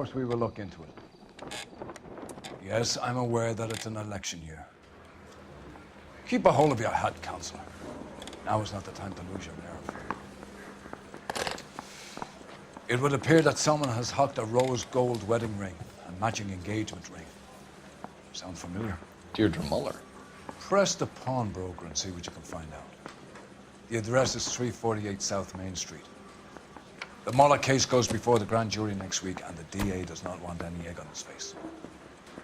course we will look into it. Yes, I'm aware that it's an election year. Keep a hold of your head, Counselor. Now is not the time to lose your nerve. It would appear that someone has hocked a rose gold wedding ring and matching engagement ring. Sound familiar? Deirdre Muller. Press the pawnbroker and see what you can find out. The address is 348 South Main Street. The Muller case goes before the grand jury next week, and the DA does not want any egg on his face.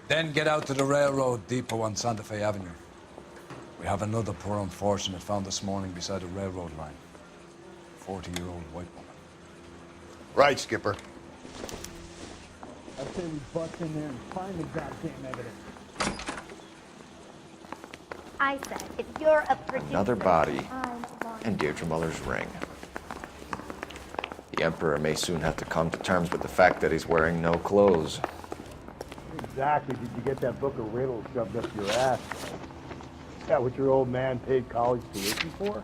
Then get out to the railroad depot on Santa Fe Avenue. We have another poor unfortunate found this morning beside a railroad line. 40-year-old white woman. Right, Skipper. I say we bust in there and find the goddamn evidence. I said, if you're a producer... Another body and Deirdre Muller's ring. The Emperor may soon have to come to terms with the fact that he's wearing no clothes. Exactly. Did you get that book of riddles shoved up your ass? Is that what your old man paid college tuition for?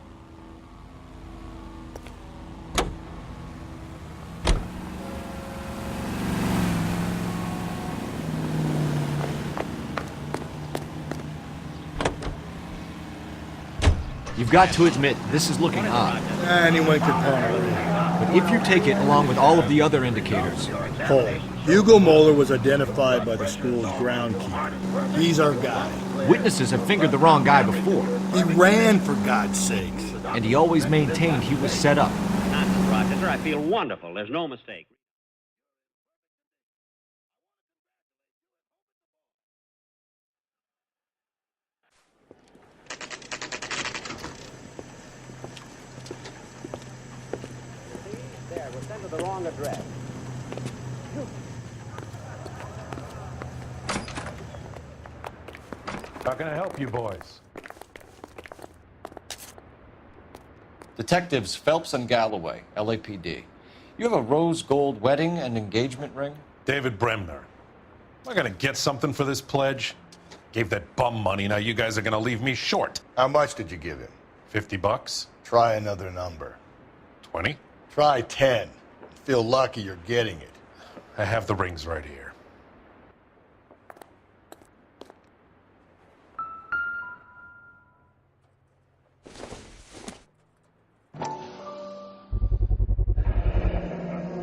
You've got to admit, this is looking odd. Anyone could tell. But if you take it along with all of the other indicators... Cole, Hugo Moeller was identified by the school's groundkeeper. He's our guy. Witnesses have fingered the wrong guy before. He ran, for God's sakes. And he always maintained he was set up. Nonsense, Rochester. I feel wonderful. There's no mistake. There, we're sent to the wrong address. How can I help you boys? Detectives Phelps and Galloway, LAPD. You have a rose gold wedding and engagement ring? David Bremner. Am I gonna get something for this pledge? Gave that bum money, now you guys are gonna leave me short. How much did you give him? $50? Try another number. 20? Try 10. Feel lucky you're getting it. I have the rings right here.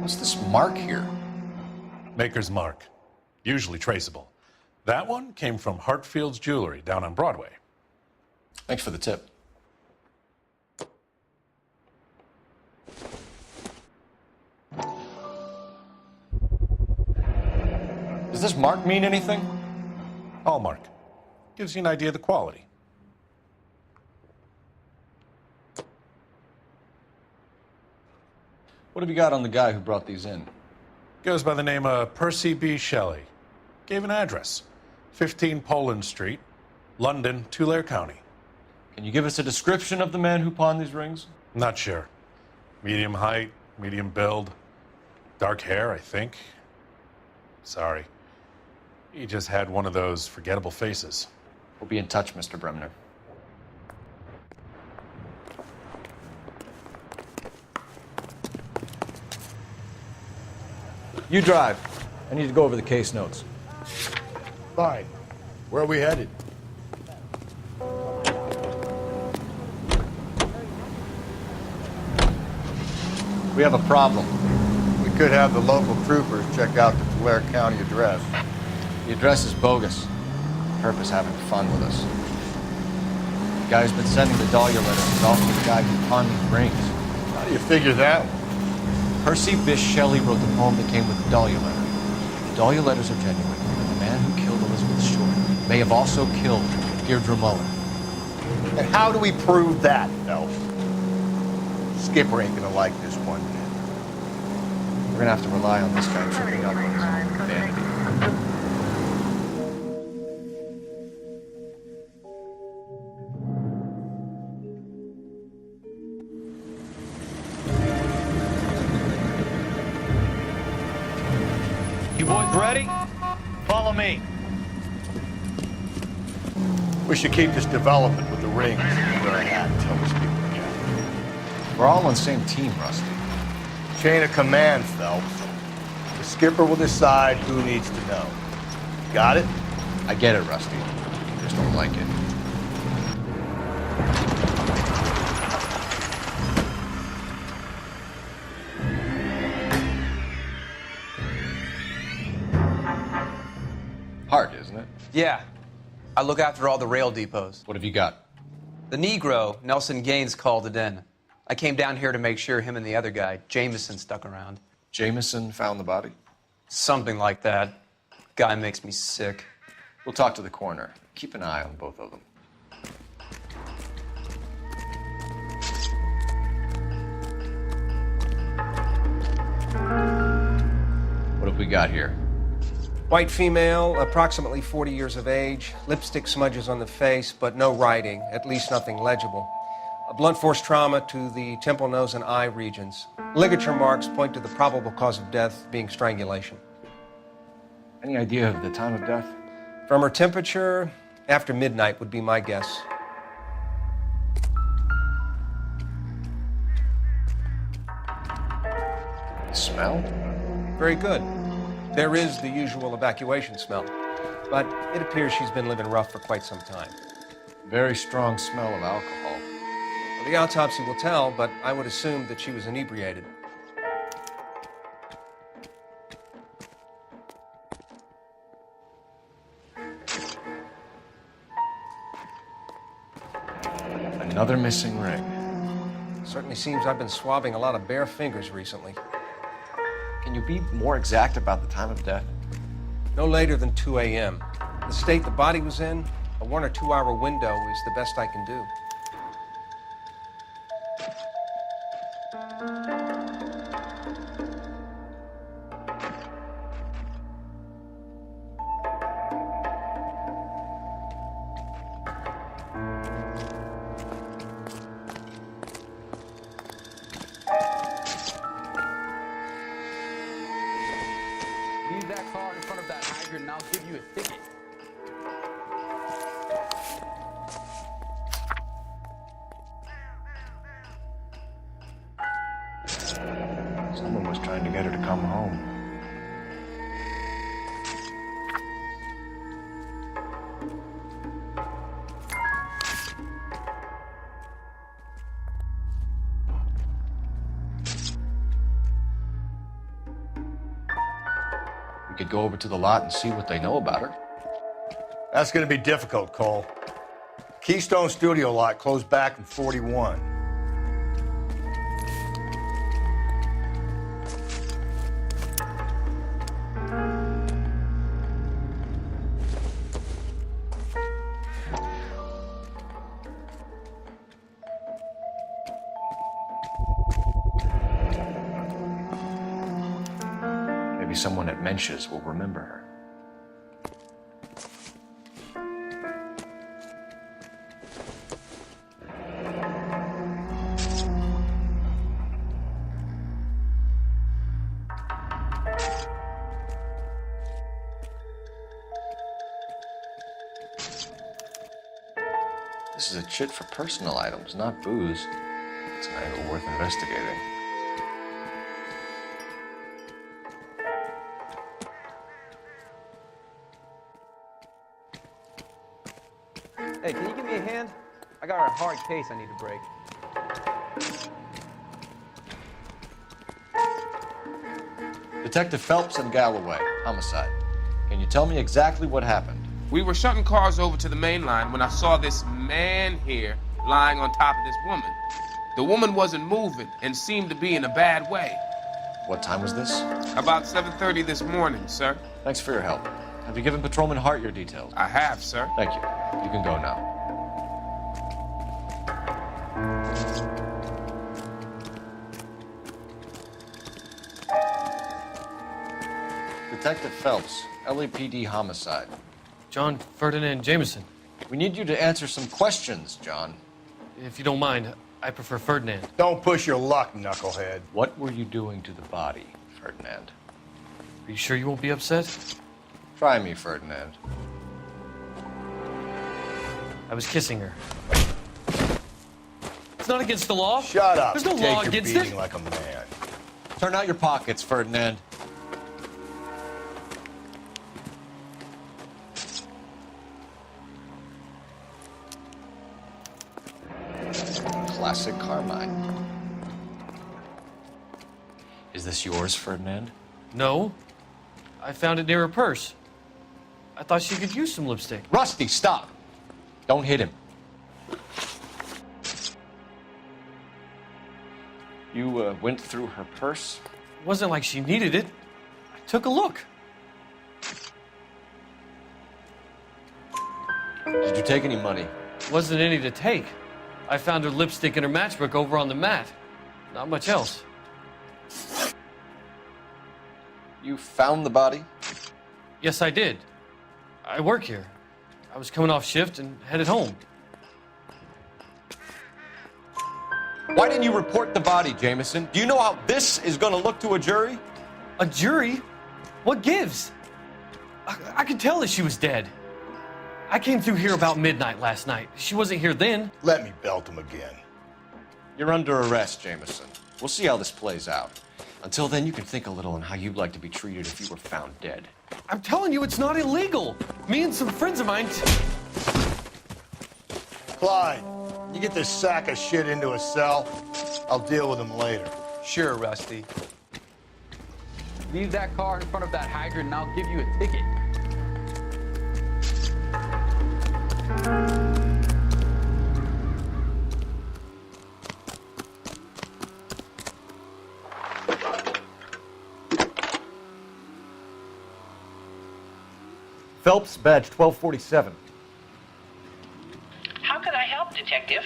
What's this mark here? Maker's mark. Usually traceable. That one came from Hartfield's Jewelry down on Broadway. Thanks for the tip. Does this mark mean anything? Hallmark. Gives you an idea of the quality. What have you got on the guy who brought these in? Goes by the name of Percy B. Shelley. Gave an address. 15 Poland Street, London, Tulare County. Can you give us a description of the man who pawned these rings? Not sure. Medium height, medium build. Dark hair, I think. Sorry. He just had one of those forgettable faces. We'll be in touch, Mr. Bremner. You drive. I need to go over the case notes. Fine. Where are we headed? We have a problem. We could have the local troopers check out the Tulare County address. The address is bogus. Herb is having fun with us. The guy who's been sending the Dahlia letters is also the guy who pawned these rings. How do you figure that? Percy Bysshe Shelley wrote the poem that came with the Dahlia letter. The Dahlia letters are genuine, but the man who killed Elizabeth Short may have also killed Deirdre Muller. And how do we prove that, Phelps? Skipper ain't gonna like this one bit. We're gonna have to rely on this guy tripping up on his own vanity. You boys ready? Follow me. We should keep this development with the rings where I had until this people again. We're all on the same team, Rusty. Chain of command, Phelps. The skipper will decide who needs to know. Got it? I get it, Rusty. Just don't like it. Hard, isn't it? Yeah. I look after all the rail depots. What have you got? The Negro, Nelson Gaines, called it in. I came down here to make sure him and the other guy, Jameson, stuck around. Jameson found the body? Something like that. Guy makes me sick. We'll talk to the coroner. Keep an eye on both of them. What have we got here? White female, approximately 40 years of age, lipstick smudges on the face, but no writing, at least nothing legible. A blunt force trauma to the temple, nose, and eye regions. Ligature marks point to the probable cause of death being strangulation. Any idea of the time of death? From her temperature, after midnight would be my guess. Smell? Very good. There is the usual evacuation smell, but it appears she's been living rough for quite some time. Very strong smell of alcohol. Well, the autopsy will tell, but I would assume that she was inebriated. Another missing ring. Certainly seems I've been swabbing a lot of bare fingers recently. Can you be more exact about the time of death? No later than 2 a.m. The state the body was in, a 1 or 2 hour window is the best I can do. Leave that car in front of that hydrant and I'll give you a ticket. Someone was trying to get her to come home. We could go over to the lot and see what they know about her. That's going to be difficult, Cole. Keystone Studio lot closed back in 41. Maybe someone at Mensch's will remember her. This is a chit for personal items, not booze. It's an angle worth investigating. Hey, can you give me a hand? I got a hard case I need to break. Detective Phelps and Galloway, homicide. Can you tell me exactly what happened? We were shutting cars over to the main line when I saw this man here lying on top of this woman. The woman wasn't moving and seemed to be in a bad way. What time was this? About 7:30 this morning, sir. Thanks for your help. Have you given Patrolman Hart your details? I have, sir. Thank you. You can go now. Detective Phelps, LAPD homicide. John Ferdinand Jameson. We need you to answer some questions, John. If you don't mind, I prefer Ferdinand. Don't push your luck, knucklehead. What were you doing to the body, Ferdinand? Are you sure you won't be upset? Try me, Ferdinand. I was kissing her. It's not against the law. Shut up. There's no Take law your against beating it. like a man. Turn out your pockets, Ferdinand. classic Carmine. Is this yours, Ferdinand? No. I found it near her purse. I thought she could use some lipstick. Rusty, stop! Don't hit him. You went through her purse? It wasn't like she needed it. I took a look. Did you take any money? Wasn't any to take. I found her lipstick in her matchbook over on the mat. Not much else. You found the body? Yes, I did. I work here. I was coming off shift and headed home. Why didn't you report the body, Jameson? Do you know how this is going to look to a jury? A jury? What gives? I could tell that she was dead. I came through here about midnight last night. She wasn't here then. Let me belt him again. You're under arrest, Jameson. We'll see how this plays out. Until then, you can think a little on how you'd like to be treated if you were found dead. I'm telling you, it's not illegal. Me and some friends of mine... Clyde, you get this sack of shit into a cell. I'll deal with him later. Sure, Rusty. Leave that car in front of that hydrant and I'll give you a ticket. Phelps, badge 1247. How could I help, Detective?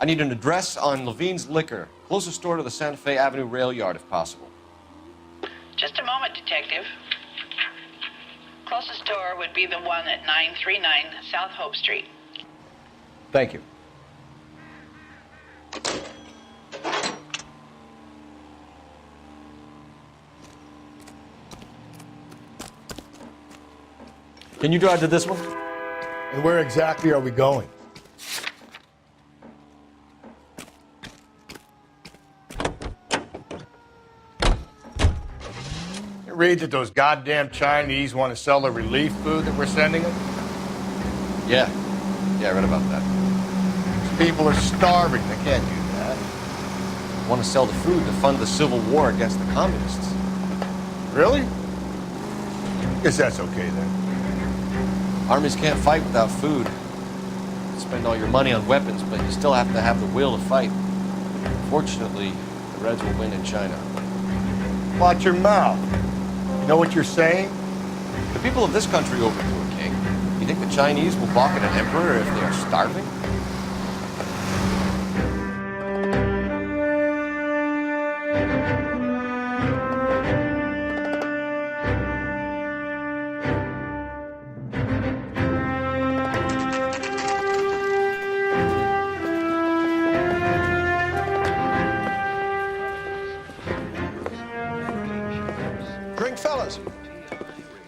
I need an address on Levine's Liquor. Closest store to the Santa Fe Avenue rail yard, if possible. Just a moment, Detective. Closest store would be the one at 939 South Hope Street. Thank you. Can you drive to this one? And where exactly are we going? You read that those goddamn Chinese want to sell the relief food that we're sending them? Yeah, I read about that. These people are starving. They can't do that. Want to sell the food to fund the civil war against the communists. Really? Guess that's okay then. Armies can't fight without food. You spend all your money on weapons, but you still have to have the will to fight. Fortunately, the Reds will win in China. Watch your mouth. You know what you're saying? The people of this country overthrew a king. You think the Chinese will balk at an emperor if they are starving?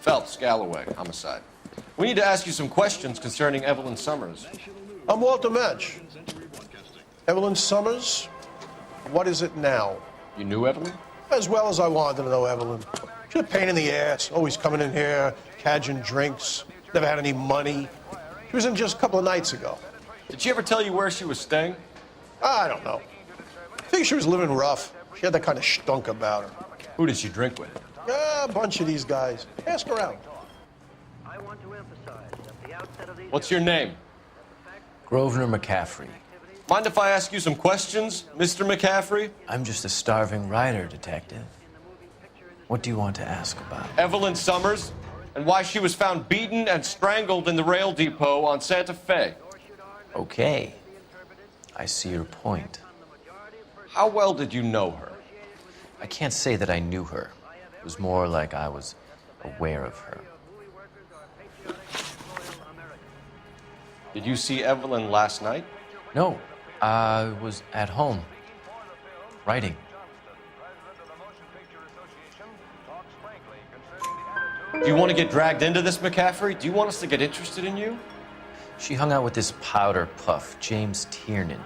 Phelps, Galloway, homicide. We need to ask you some questions concerning Evelyn Summers. I'm Walter Mensch. Evelyn Summers? What is it now? You knew Evelyn? As well as I wanted to know Evelyn. She's a pain in the ass, always coming in here, cadging drinks, never had any money. She was in just a couple of nights ago. Did she ever tell you where she was staying? I don't know. I think she was living rough. She had that kind of stunk about her. Who did she drink with? A bunch of these guys. Ask around. What's your name? Grosvenor McCaffrey. Mind if I ask you some questions, Mr. McCaffrey? I'm just a starving writer, Detective. What do you want to ask about? Evelyn Summers, and why she was found beaten and strangled in the rail depot on Santa Fe. Okay. I see your point. How well did you know her? I can't say that I knew her. It was more like I was aware of her. Did you see Evelyn last night? No, I was at home, writing. Do you want to get dragged into this, McCaffrey? Do you want us to get interested in you? She hung out with this powder puff, James Tiernan.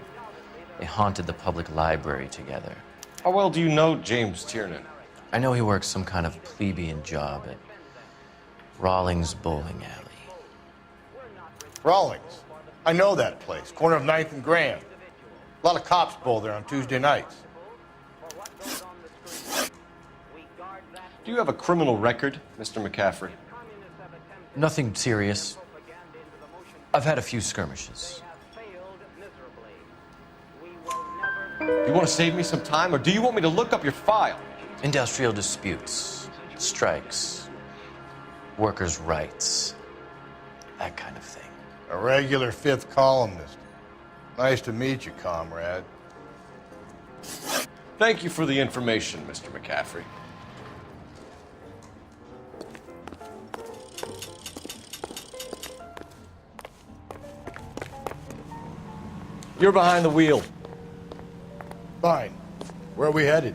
They haunted the public library together. How well do you know James Tiernan? I know he works some kind of plebeian job at Rawlings Bowling Alley. Rawlings. I know that place. Corner of 9th and Grand. A lot of cops bowl there on Tuesday nights. Do you have a criminal record, Mr. McCaffrey? Nothing serious. I've had a few skirmishes. Do you want to save me some time, or do you want me to look up your file? Industrial disputes, strikes, workers' rights, that kind of thing. A regular fifth columnist. Nice to meet you, comrade. Thank you for the information, Mr. McCaffrey. You're behind the wheel. Fine. Where are we headed?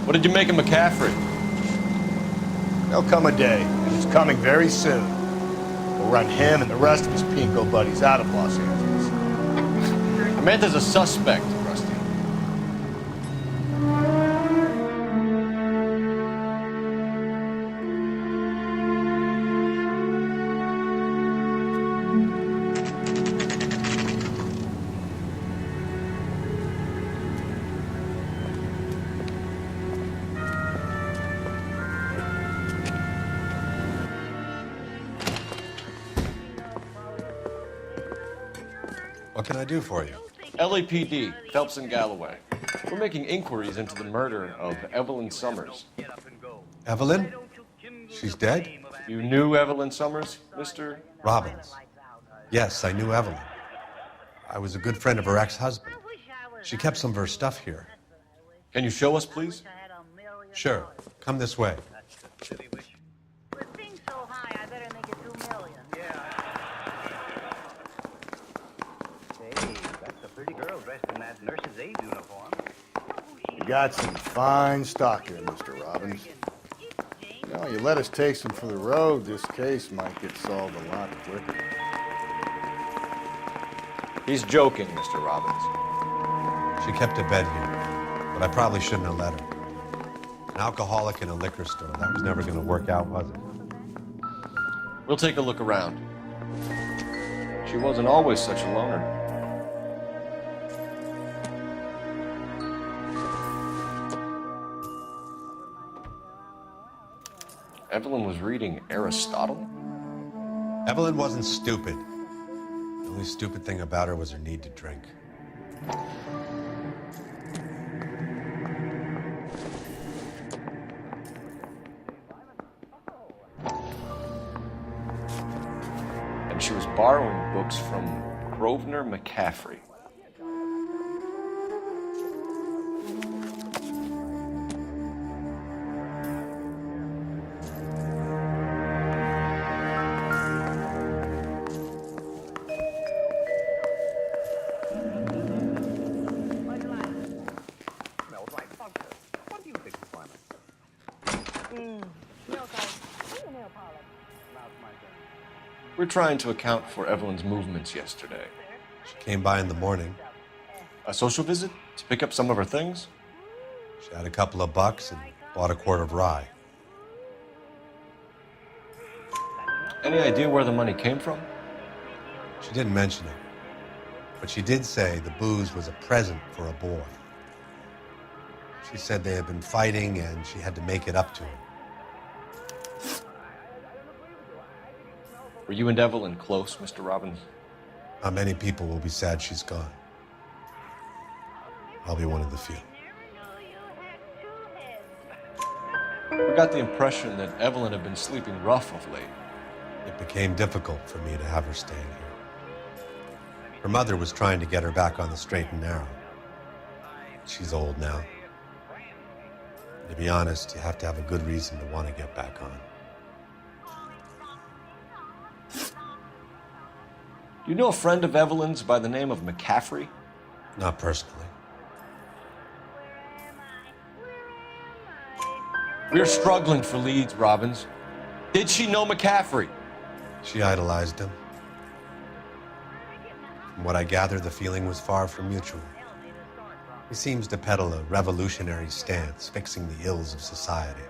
What did you make of McCaffrey? There'll come a day, and it's coming very soon. We'll run him and the rest of his pinko buddies out of Los Angeles. I meant as a suspect, Rusty. What can I do for you? LAPD, Phelps and Galloway. We're making inquiries into the murder of Evelyn Summers. Evelyn? She's dead? You knew Evelyn Summers, Mr. Robbins. Yes, I knew Evelyn. I was a good friend of her ex-husband. She kept some of her stuff here. Can you show us, please? Sure. Come this way. You got some fine stock here, Mr. Robbins. You know, you let us take some for the road, this case might get solved a lot quicker. He's joking, Mr. Robbins. She kept a bed here, but I probably shouldn't have let her. An alcoholic in a liquor store, that was never going to work out, was it? We'll take a look around. She wasn't always such a loner. Evelyn was reading Aristotle? Evelyn wasn't stupid. The only stupid thing about her was her need to drink. And she was borrowing books from Grosvenor McCaffrey. We're trying to account for Evelyn's movements yesterday. She came by in the morning. A social visit to pick up some of her things? She had a couple of bucks and bought a quart of rye. Any idea where the money came from? She didn't mention it, but she did say the booze was a present for a boy. She said they had been fighting and she had to make it up to him. Were you and Evelyn close, Mr. Robbins? Not many people will be sad she's gone. I'll be one of the few. We got the impression that Evelyn had been sleeping rough of late. It became difficult for me to have her staying here. Her mother was trying to get her back on the straight and narrow. She's old now. And to be honest, you have to have a good reason to want to get back on. Do you know a friend of Evelyn's by the name of McCaffrey? Not personally. We're struggling for leads, Robbins. Did she know McCaffrey? She idolized him. From what I gather, the feeling was far from mutual. He seems to peddle a revolutionary stance, fixing the ills of society.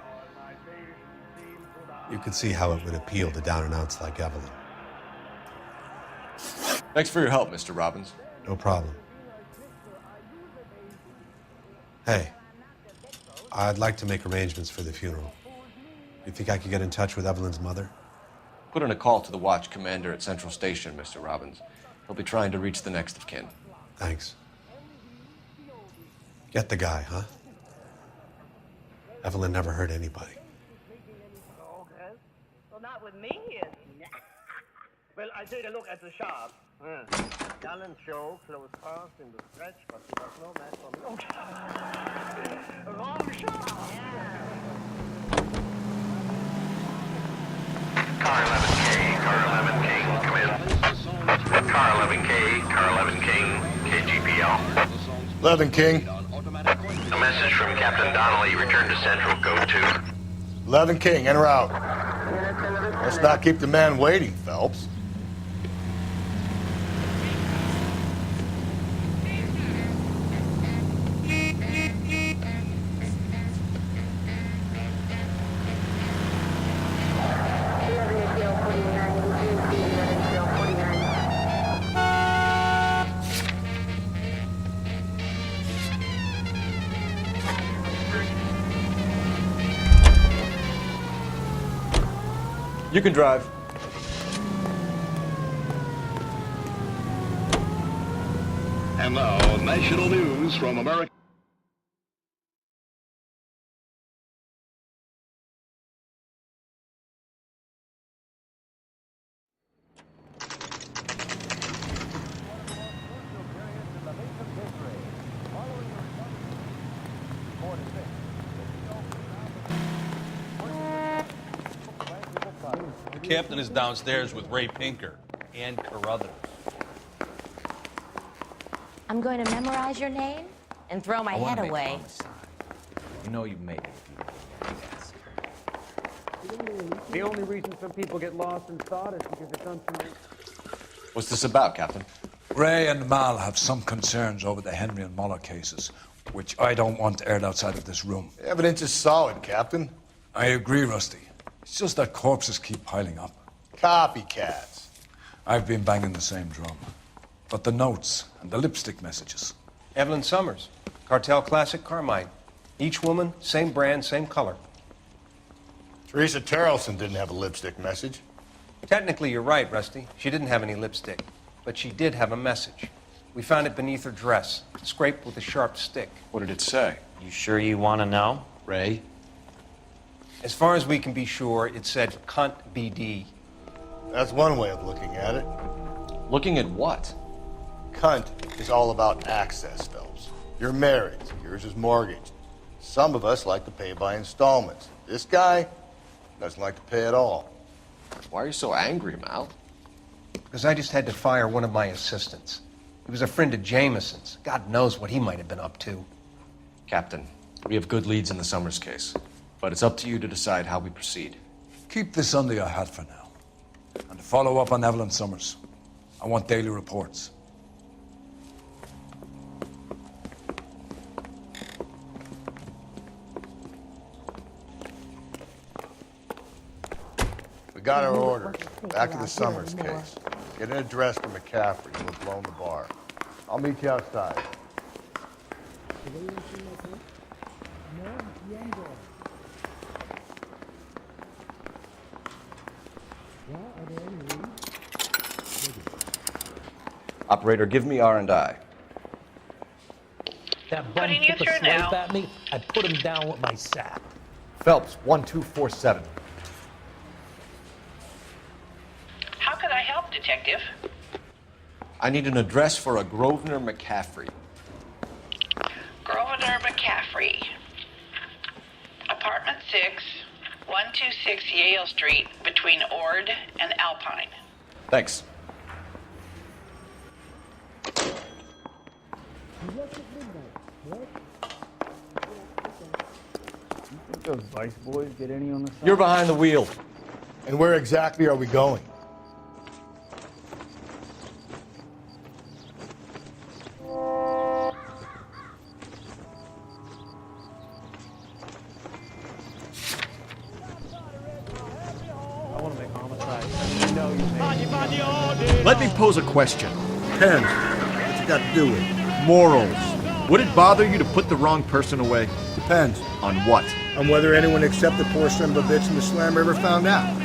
You could see how it would appeal to down-and-outs like Evelyn. Thanks for your help, Mr. Robbins. No problem. Hey, I'd like to make arrangements for the funeral. You think I could get in touch with Evelyn's mother? Put in a call to the watch commander at Central Station, Mr. Robbins. He'll be trying to reach the next of kin. Thanks. Get the guy, huh? Evelyn never hurt anybody. Okay. So not with me. Well, I take a look at the shop. Gallant show, close pass in the stretch, but he was no match for me. Okay. Wrong shot. Car 11K, Car 11 King, come in. Car 11K, Car 11 King, KGPL. 11 King. A message from Captain Donnelly, return to Central, go to. 11 King, en route. Let's not keep the man waiting, Phelps. You can drive. And now, national news from America. The captain is downstairs with Ray Pinker and Carruthers. I'm going to memorize your name and throw my head away. You know you made it. The only reason some people get lost in thought is because it's unfamiliar. What's this about, Captain? Ray and Mal have some concerns over the Henry and Muller cases, which I don't want aired outside of this room. The evidence is solid, Captain. I agree, Rusty. It's just that corpses keep piling up. Copycats. I've been banging the same drum. But the notes and the lipstick messages. Evelyn Summers, Cartel Classic Carmine. Each woman, same brand, same color. Teresa Terrelson didn't have a lipstick message. Technically, you're right, Rusty. She didn't have any lipstick. But she did have a message. We found it beneath her dress, scraped with a sharp stick. What did it say? You sure you want to know? Ray? As far as we can be sure, it said cunt BD. That's one way of looking at it. Looking at what? Cunt is all about access, Phelps. You're married, yours is mortgaged. Some of us like to pay by installments. This guy doesn't like to pay at all. Why are you so angry, Mal? Because I just had to fire one of my assistants. He was a friend of Jameson's. God knows what he might have been up to. Captain, we have good leads in the Summers case, but it's up to you to decide how we proceed. Keep this under your hat for now. And to follow up on Evelyn Summers, I want daily reports. We got our orders. Back to the Summers case. Get an address for McCaffrey who had blown the bar. I'll meet you outside. Operator, give me R&I. That bum Putting you took a through swipe now. at me. I put him down with my sap. Phelps, 1247. How could I help, Detective? I need an address for a Grosvenor McCaffrey. Grosvenor McCaffrey. Apartment 6, 126 Yale Street, between Ord and Alpine. Thanks. Those Vice boys get any on the side? You're behind the wheel. And where exactly are we going? Let me pose a question. Depends. What's it got to do with it? Morals. Would it bother you to put the wrong person away? Depends. On what? On whether anyone except the poor son of a bitch in the slammer ever found out.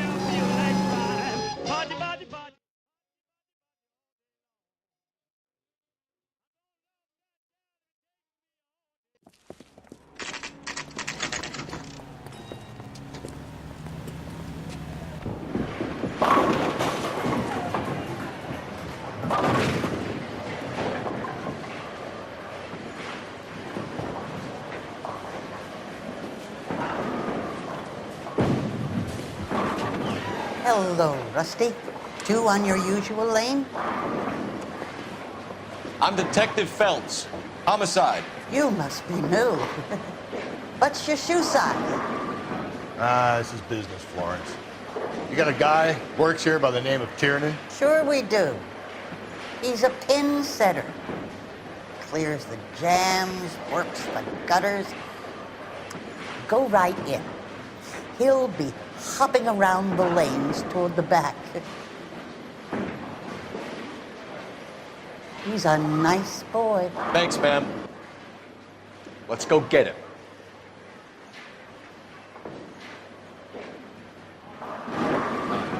Hello, Rusty. Two on your usual lane? I'm Detective Phelps. Homicide. You must be new. What's your shoe size? This is business, Florence. You got a guy works here by the name of Tiernan? Sure we do. He's a pin setter. Clears the jams, works the gutters. Go right in. He'll be hopping around the lanes toward the back. He's a nice boy. Thanks, ma'am. Let's go get him.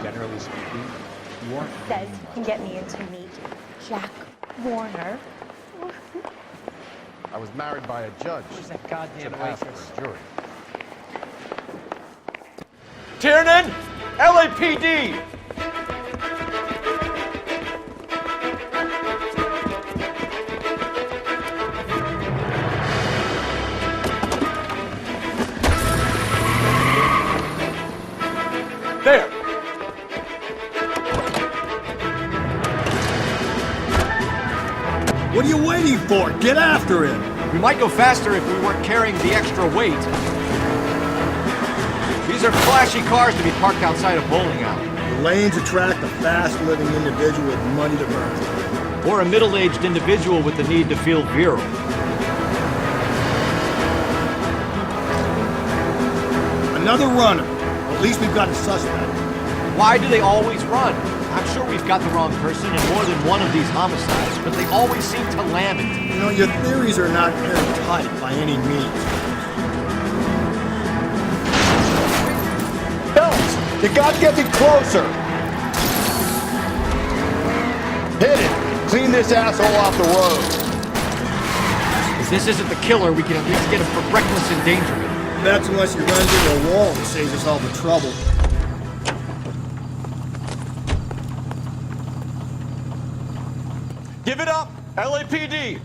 Generally speaking, you are. Says you can get me in to meet Jack Warner. I was married by a judge. Where's that goddamn Should ask waitress? for a jury. Tiernan! LAPD! There! What are you waiting for? Get after him! We might go faster if we weren't carrying the extra weight. These are flashy cars to be parked outside a bowling alley. The lanes attract a fast-living individual with money to burn. Or a middle-aged individual with the need to feel virile. Another runner. At least we've got a suspect. Why do they always run? I'm sure we've got the wrong person in more than one of these homicides, but they always seem to lam it. You know, your theories are not airtight by any means. Phelps, you gotta get me closer. Hit it. Clean this asshole off the road. If this isn't the killer, we can at least get him for reckless endangerment. That's unless he runs into a wall and saves us all the trouble. Give it up! LAPD!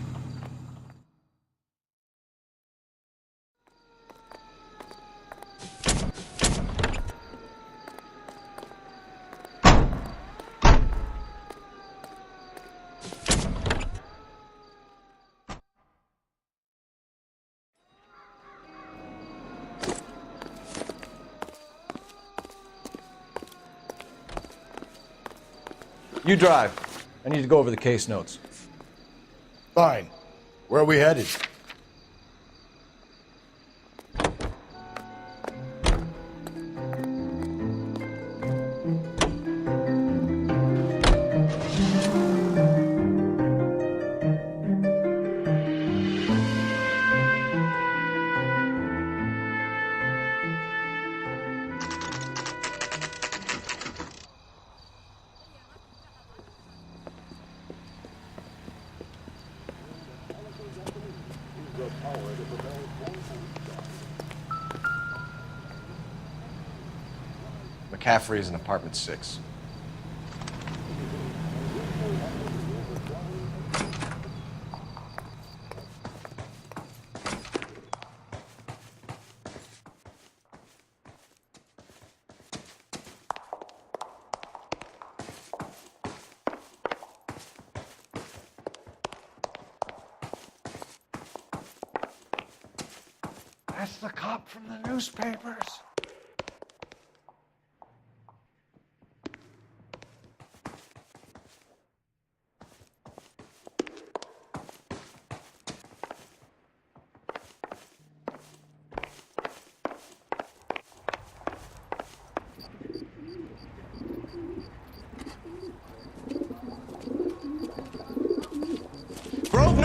You drive. I need to go over the case notes. Fine. Where are we headed? McCaffrey is in apartment 6. That's the cop from the newspapers.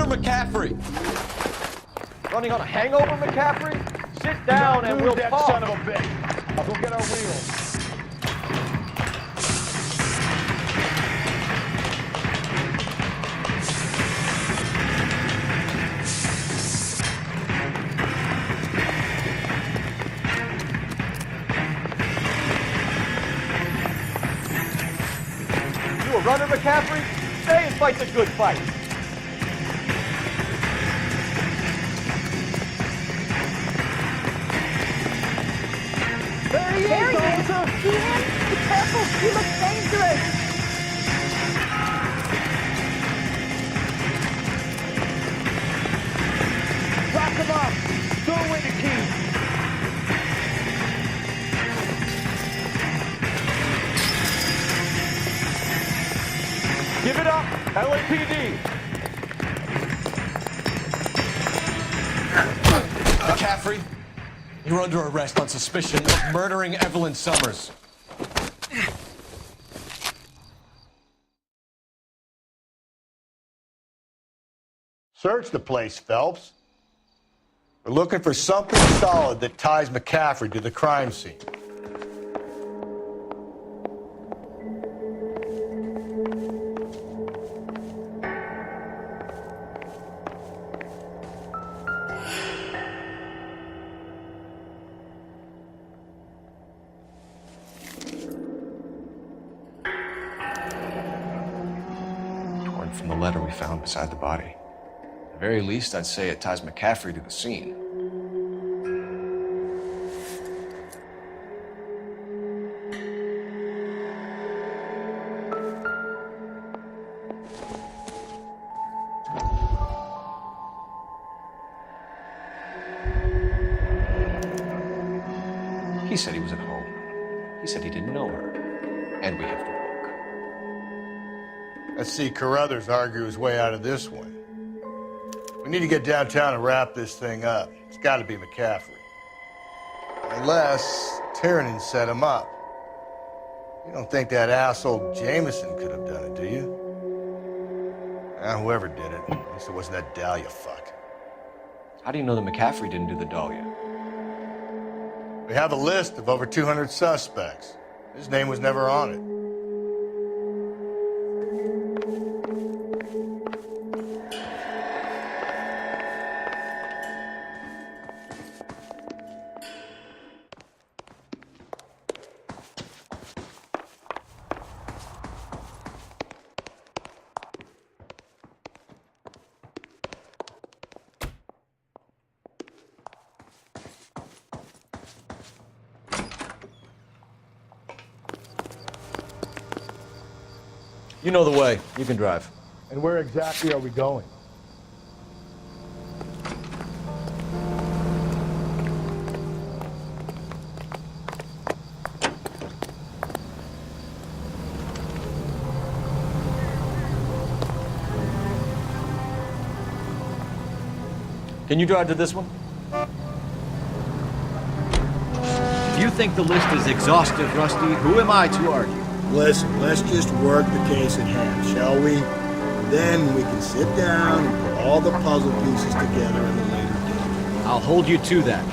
McCaffrey! Running on a hangover, McCaffrey? Sit down and we'll that talk. son of a bitch. I'll go get our wheels. You a runner, McCaffrey? Stay and fight the good fight. There he is, officer! See him? Be careful! He looks dangerous! Lock him up! Throw away the key! Give it up, LAPD! McCaffrey, you're under arrest on suspicion of murdering Evelyn Summers. Search the place, Phelps. We're looking for something solid that ties McCaffrey to the crime scene. Torn from the letter we found beside the body. At the very least, I'd say it ties McCaffrey to the scene. He said he was at home. He said he didn't know her. And we have to walk. Let's see Carruthers argue his way out of this one. We need to get downtown and wrap this thing up. It's got to be McCaffrey. Unless Tiernan set him up. You don't think that asshole Jameson could have done it, do you? Whoever did it. At least it wasn't that Dahlia fuck. How do you know that McCaffrey didn't do the Dahlia? We have a list of over 200 suspects. His name was never on it. You know the way. You can drive. And where exactly are we going? Can you drive to this one? If you think the list is exhaustive, Rusty, who am I to argue? Listen, let's just work the case at hand, shall we? Then we can sit down and put all the puzzle pieces together at a later date. I'll hold you to that.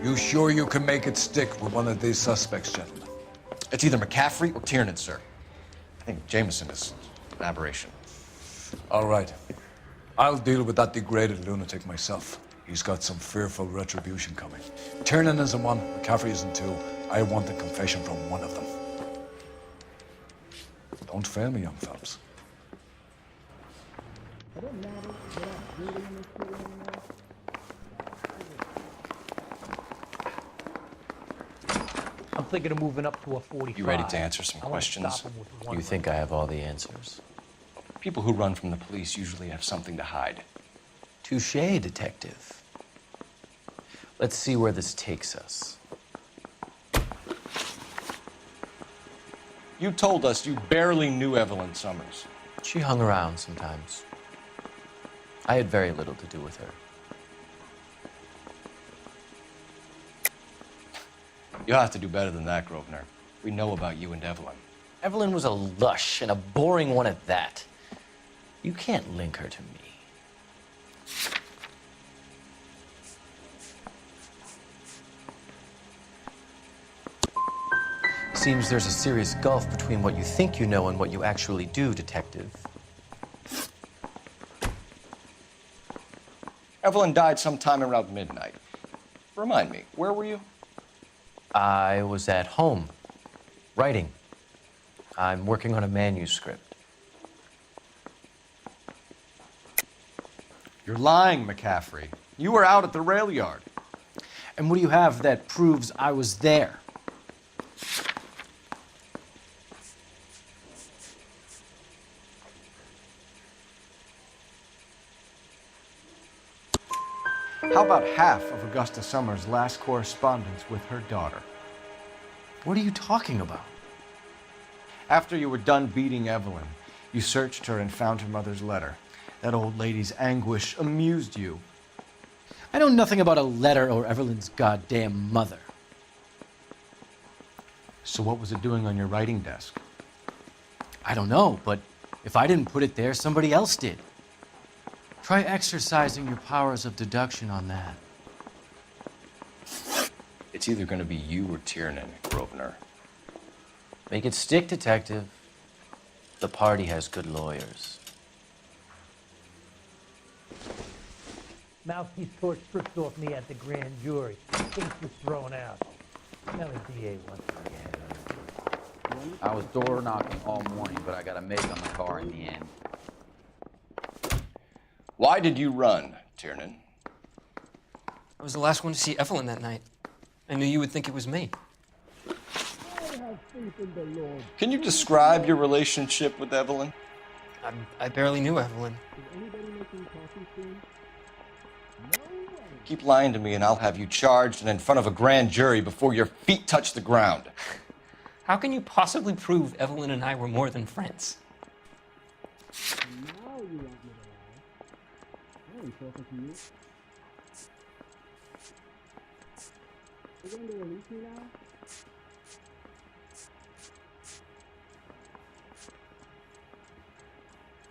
You sure you can make it stick with one of these suspects, gentlemen? It's either McCaffrey or Tiernan, sir. I think Jameson is an aberration. All right. I'll deal with that degraded lunatic myself. He's got some fearful retribution coming. Tiernan isn't one, McCaffrey isn't two. I want a confession from one of them. Don't fail me, young Phelps. I'm thinking of moving up to a 45. You ready to answer some I wanna questions? stop him with one You think I have all the answers? People who run from the police usually have something to hide. Touché, detective. Let's see where this takes us. You told us you barely knew Evelyn Summers. She hung around sometimes. I had very little to do with her. You'll have to do better than that, Grosvenor. We know about you and Evelyn. Evelyn was a lush, and a boring one at that. You can't link her to me. Seems there's a serious gulf between what you think you know and what you actually do, Detective. Evelyn died sometime around midnight. Remind me, where were you? I was at home, writing. I'm working on a manuscript. You're lying, McCaffrey. You were out at the rail yard. And what do you have that proves I was there? How about half of Augusta Summers' last correspondence with her daughter? What are you talking about? After you were done beating Evelyn, you searched her and found her mother's letter. That old lady's anguish amused you. I know nothing about a letter or Evelyn's goddamn mother. So what was it doing on your writing desk? I don't know, but if I didn't put it there, somebody else did. Try exercising your powers of deduction on that. It's either going to be you or Tiernan, Grosvenor. Make it stick, Detective. The party has good lawyers. Mouthpiece torch stripped off me at the grand jury. Case was thrown out. Now the DA once again. I was door knocking all morning, but I got a make on the car in the end. Why did you run, Tiernan? I was the last one to see Evelyn that night. I knew you would think it was me. Can you describe your relationship with Evelyn? I barely knew Evelyn. Keep lying to me and I'll have you charged and in front of a grand jury before your feet touch the ground. How can you possibly prove Evelyn and I were more than friends?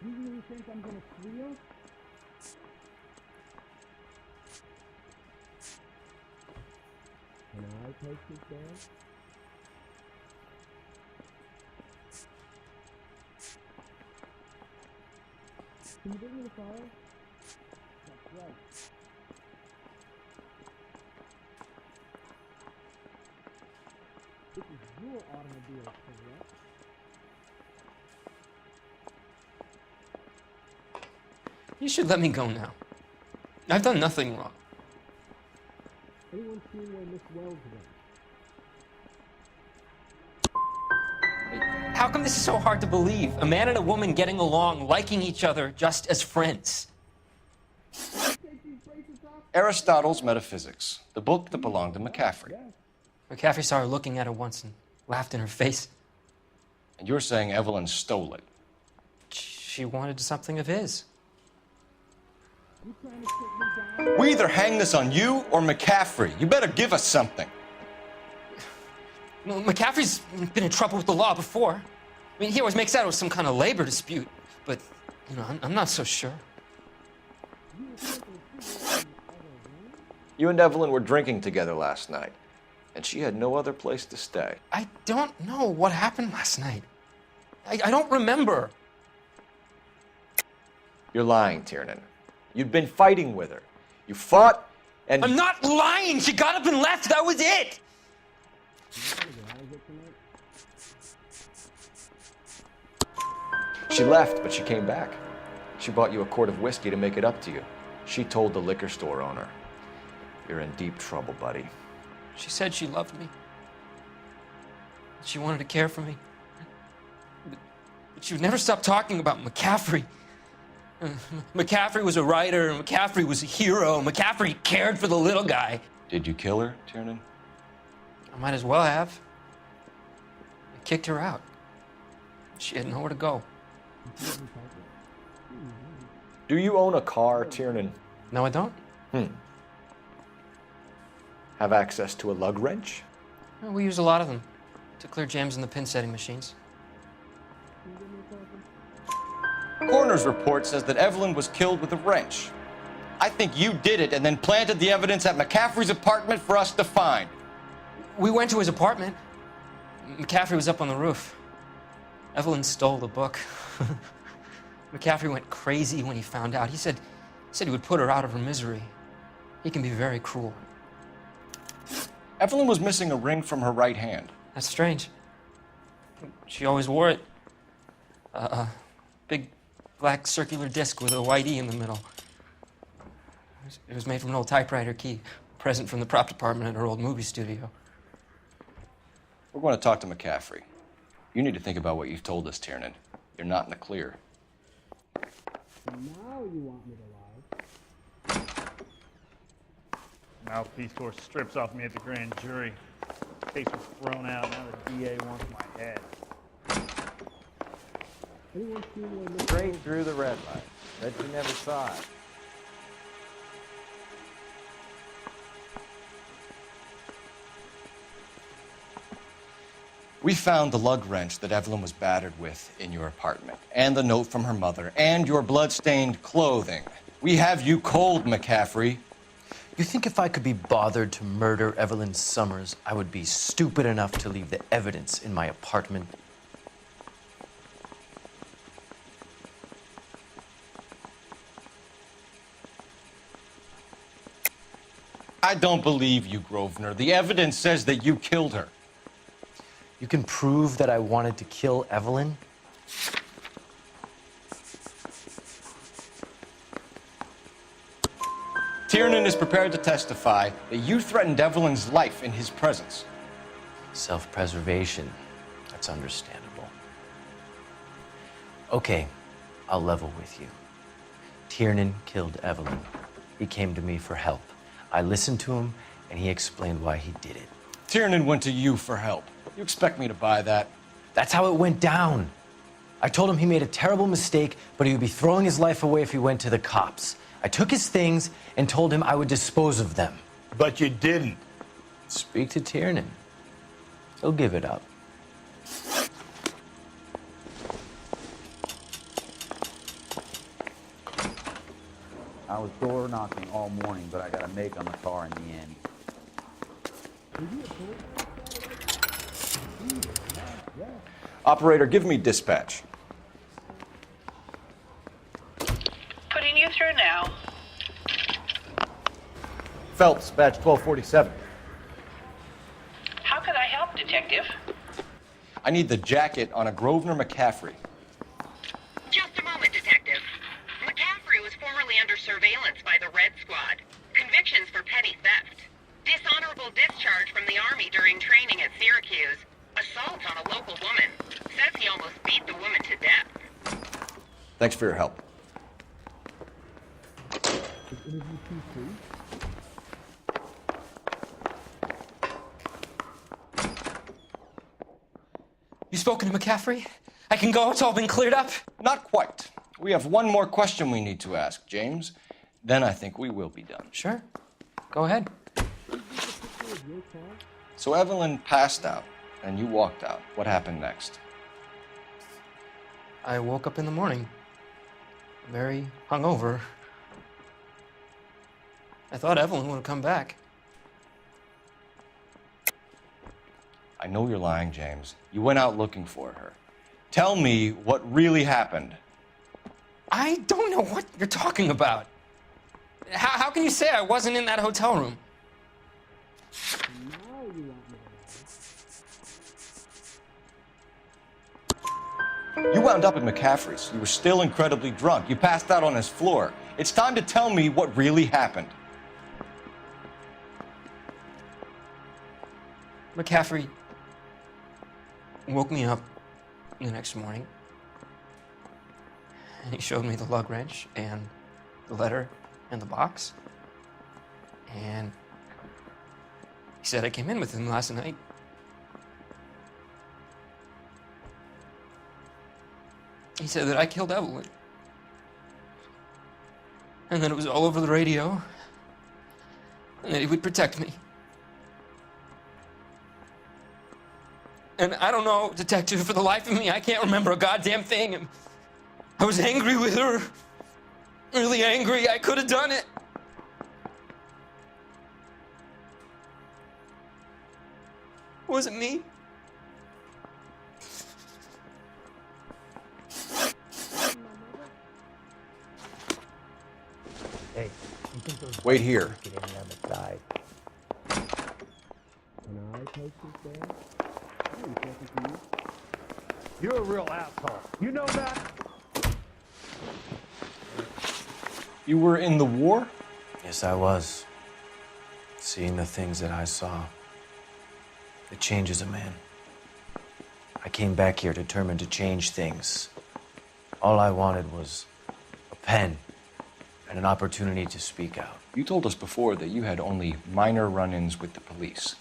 You really think I'm gonna squeal? Can I take this down? Can you bring me the file? That's right. This is your automobile, correct? You should let me go now. I've done nothing wrong. Anyone seen where Miss Wells went? How come this is so hard to believe? A man and a woman getting along, liking each other just as friends. Aristotle's Metaphysics, the book that belonged to McCaffrey. McCaffrey saw her looking at her once and laughed in her face. And you're saying Evelyn stole it? She wanted something of his. We either hang this on you or McCaffrey. You better give us something. Well, McCaffrey's been in trouble with the law before. I mean, he always makes out it was some kind of labor dispute, but, you know, I'm not so sure. You and Evelyn were drinking together last night, and she had no other place to stay. I don't know what happened last night. I don't remember. You're lying, Tiernan. You'd been fighting with her. You fought, and... I'm not lying! She got up and left! That was it! She left, but she came back. She bought you a quart of whiskey to make it up to you. She told the liquor store owner. You're in deep trouble, buddy. She said she loved me. She wanted to care for me. But she would never stop talking about McCaffrey. McCaffrey was a writer, and McCaffrey was a hero. McCaffrey cared for the little guy. Did you kill her, Tiernan? I might as well have. I kicked her out. She had nowhere to go. Do you own a car, Tiernan? No, I don't. Have access to a lug wrench? Well, we use a lot of them to clear jams in the pin setting machines. Coroner's report says that Evelyn was killed with a wrench. I think you did it and then planted the evidence at McCaffrey's apartment for us to find. We went to his apartment. McCaffrey was up on the roof. Evelyn stole the book. McCaffrey went crazy when he found out. He said he would put her out of her misery. He can be very cruel. Evelyn was missing a ring from her right hand. That's strange. She always wore it. A big black circular disc with a white E in the middle. It was made from an old typewriter key, a present from the prop department at her old movie studio. We're going to talk to McCaffrey. You need to think about what you've told us, Tiernan. You're not in the clear. Now you want me to lie? Mouthpiece course strips off me at the grand jury. Case was thrown out. Now the DA wants my head. Straight through the red light. Bet you never saw it. We found the lug wrench that Evelyn was battered with in your apartment, and the note from her mother, and your blood-stained clothing. We have you cold, McCaffrey. You think if I could be bothered to murder Evelyn Summers, I would be stupid enough to leave the evidence in my apartment? I don't believe you, Grosvenor. The evidence says that you killed her. You can prove that I wanted to kill Evelyn? Tiernan is prepared to testify that you threatened Evelyn's life in his presence. Self-preservation. That's understandable. Okay, I'll level with you. Tiernan killed Evelyn. He came to me for help. I listened to him, and he explained why he did it. Tiernan went to you for help. You expect me to buy that? That's how it went down. I told him he made a terrible mistake, but he would be throwing his life away if he went to the cops. I took his things and told him I would dispose of them. But you didn't. Speak to Tiernan. He'll give it up. I was door knocking all morning, but I got a make on the car in the end. Operator, give me dispatch. Putting you through now. Phelps, badge 1247. How could I help, Detective? I need the jacket on a Grosvenor McCaffrey. Just a moment, Detective. McCaffrey was formerly under surveillance by the Red Squad. Convictions for petty theft. Dishonorable discharge from the Army during training at Syracuse. Assault on a local woman. Says he almost beat the woman to death. Thanks for your help. You spoken to McCaffrey? I can go? It's all been cleared up? Not quite. We have one more question we need to ask, James. Then I think we will be done. Sure. Go ahead. So Evelyn passed out, and you walked out. What happened next? I woke up in the morning, very hungover. I thought Evelyn would have come back. I know you're lying, James. You went out looking for her. Tell me what really happened. I don't know what you're talking about. How can you say I wasn't in that hotel room? You wound up at McCaffrey's. You were still incredibly drunk. You passed out on his floor. It's time to tell me what really happened. McCaffrey woke me up the next morning, and he showed me the lug wrench and the letter and the box, and he said I came in with him last night. He said that I killed Evelyn. And that it was all over the radio. And that he would protect me. And I don't know, Detective, for the life of me, I can't remember a goddamn thing. I was angry with her. Really angry. I could have done it. Was it me? Hey, you think those Wait here. get any on the side? Can I take this there? Oh, you talking to me? You're a real asshole. You know that? You were in the war? Yes, I was. Seeing the things that I saw, it changes a man. I came back here determined to change things. All I wanted was a pen and an opportunity to speak out. You told us before that you had only minor run-ins with the police.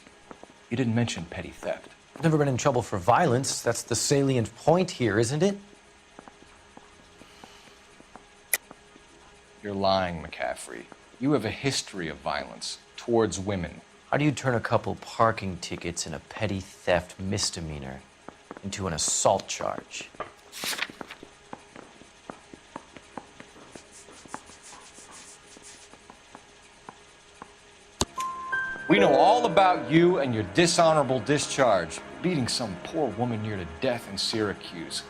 You didn't mention petty theft. I've never been in trouble for violence. That's the salient point here, isn't it? You're lying, McCaffrey. You have a history of violence towards women. How do you turn a couple parking tickets and a petty theft misdemeanor into an assault charge? We know all about you and your dishonorable discharge, beating some poor woman near to death in Syracuse.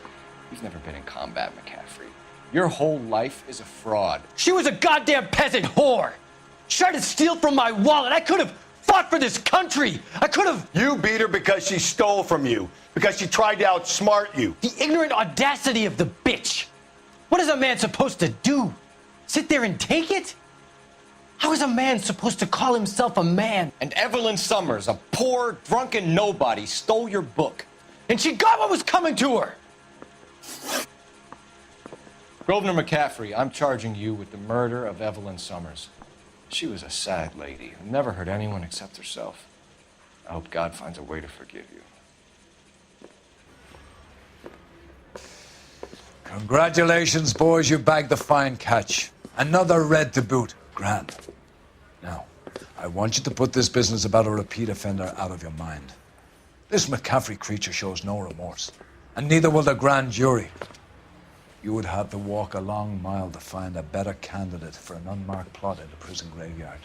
You've never been in combat, McCaffrey. Your whole life is a fraud. She was a goddamn peasant whore! She tried to steal from my wallet. I could have fought for this country. I could have... You beat her because she stole from you, because she tried to outsmart you. The ignorant audacity of the bitch. What is a man supposed to do? Sit there and take it? How is a man supposed to call himself a man? And Evelyn Summers, a poor, drunken nobody, stole your book. And she got what was coming to her! Grosvenor McCaffrey, I'm charging you with the murder of Evelyn Summers. She was a sad lady who never hurt anyone except herself. I hope God finds a way to forgive you. Congratulations, boys. You bagged the fine catch. Another red to boot. Grand. Now, I want you to put this business about a repeat offender out of your mind. This McCaffrey creature shows no remorse, and neither will the grand jury. You would have to walk a long mile to find a better candidate for an unmarked plot in the prison graveyard.